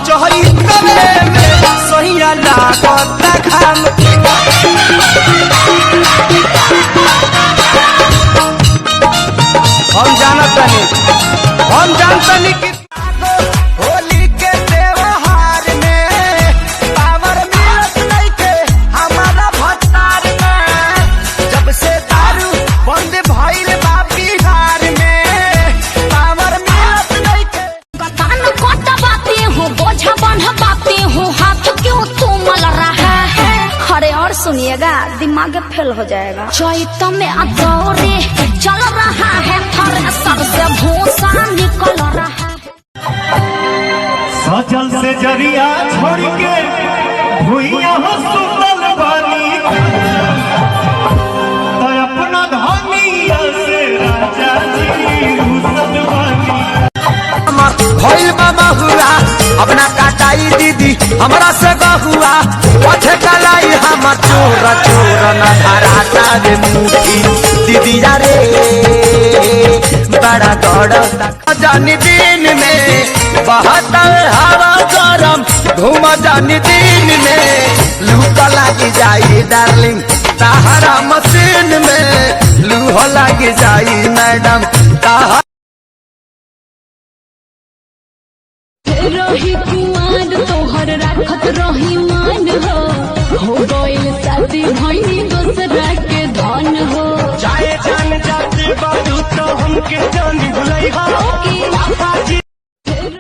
चोहरी तवे में सहिया लागत घाम हम जानतनी कि होली के त्योहार में पावर मिलत नइखे हमारा भतार में जब से दारू बंद भइल बा बिहार में पावर मिलत नइखे कान कटवाते हो बोझा बंधवाते हो हाथ क्यों तुमल रहा है। अरे और सुनिएगा दिमाग फेल हो जाएगा। चैत में अदौरे चल रहा है थ्रेसर से भूसा निकल रहा है। सजल से जरिया छोड़ के भुइया हो सुतल बानी तो अपना धनिया से राजा जी रुसल बानी। भइल बा महुआ अपना काटाई दीदी हमरा से गहुआ पछे कलाई हम चोर चोर न धराता रे मुठी दीदी रे बड़ा दौड़ता जानी दिन में बहता हवा गरम घूम जानी दिन में लूह लगी जाई डार्लिंग ताहरा मशीन में लूह लगी जाई मैडम ताहरा रही कुमार तोहर राखत रही मान हो गइल शादी भइनी दूसरा के धन हो चाहे जान जाते बाबू तो हमके जान भुलई हो।